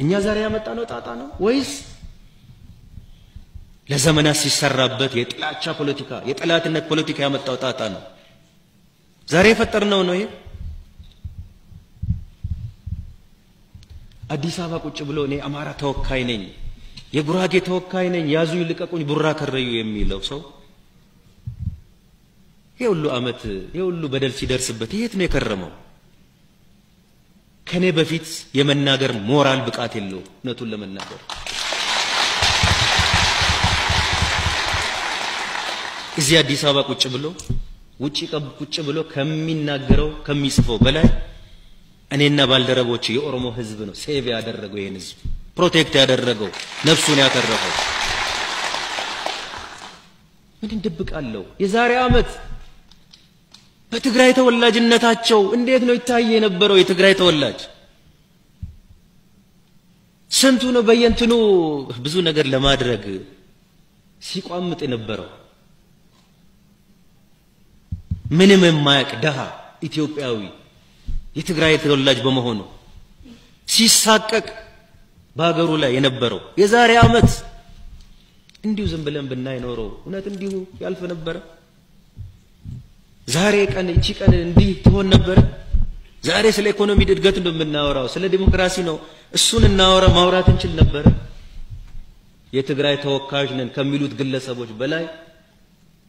እኛ ዛሬ ያመጣነው ጣጣ ነው ወይስ ለዘመናት ሲሰራበት የጥላቻ ፖለቲካ የጠላትነት ፖለቲካ ያመጣው ጣጣ ነው? ዛሬ የፈጠርነው ነው ይሄ? አዲስ አበባ ቁጭ ብሎ እኔ አማራ ተወካይ ነኝ የጉራጌ ተወካይ ነኝ ያዙኝ ልቀቁኝ ቡራ ከረዩ የሚለው ሰው የሁሉ አመት የሁሉ በደል ሲደርስበት የት ነው የከረመው? ከኔ በፊት የመናገር ሞራል ብቃት የለው እውነቱን ለመናገር እዚህ አዲስ አበባ ቁጭ ብሎ ውጪ ቁጭ ብሎ ከሚናገረው ከሚጽፈው በላይ እኔና ባልደረቦች የኦሮሞ ህዝብ ነው ሴቭ ያደረገው ይሄን ህዝብ ፕሮቴክት ያደረገው ነፍሱን ያተረፈው ምን እንደብቃለው የዛሬ አመት በትግራይ ተወላጅነታቸው እንዴት ነው ይታይ የነበረው የትግራይ ተወላጅ ስንቱ ነው በየንትኑ ብዙ ነገር ለማድረግ ሲቋምጥ የነበረው ምንም የማያውቅ ደሃ ኢትዮጵያዊ የትግራይ ተወላጅ በመሆኑ ሲሳቀቅ በአገሩ ላይ የነበረው የዛሬ አመት እንዲሁ ዝም ብለን ብናይ ኖሮ እውነት እንዲሁ ያልፍ ነበር? ዛሬ ቀን እቺ ቀን እንዲህ ትሆን ነበር? ዛሬ ስለ ኢኮኖሚ እድገት እንደምናወራው ስለ ዲሞክራሲ ነው እሱን ማውራት እንችል ነበር? የትግራይ ተወካዮች ነን ከሚሉት ግለሰቦች በላይ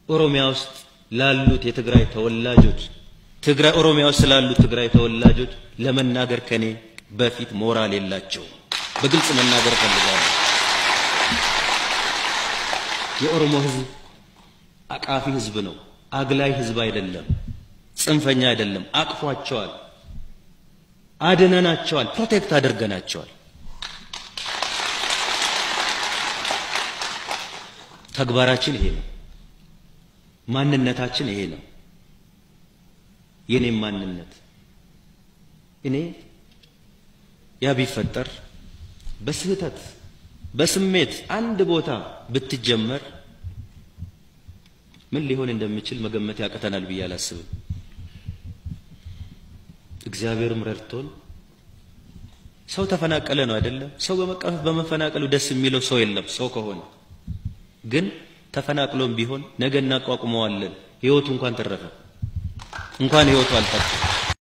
ኦሮሚያ ውስጥ ላሉት የትግራይ ተወላጆች ኦሮሚያ ውስጥ ላሉት ትግራይ ተወላጆች ለመናገር ከኔ በፊት ሞራል የላቸው በግልጽ መናገር ፈልጋለሁ። የኦሮሞ ህዝብ አቃፊ ህዝብ ነው አግላይ ህዝብ አይደለም ጽንፈኛ አይደለም አቅፏቸዋል አድነናቸዋል ፕሮቴክት አድርገናቸዋል ተግባራችን ይሄ ነው ማንነታችን ይሄ ነው የኔ ማንነት እኔ ያ ቢፈጠር በስህተት በስሜት አንድ ቦታ ብትጀመር ምን ሊሆን እንደሚችል መገመት ያቀተናል ብዬ አላስብም እግዚአብሔርም ረድቶን ሰው ተፈናቀለ ነው አይደለም ሰው በመፈናቀሉ ደስ የሚለው ሰው የለም ሰው ከሆነ ግን ተፈናቅሎም ቢሆን ነገ እናቋቁመዋለን ህይወቱ እንኳን ተረፈ እንኳን ህይወቱ አልጠፋ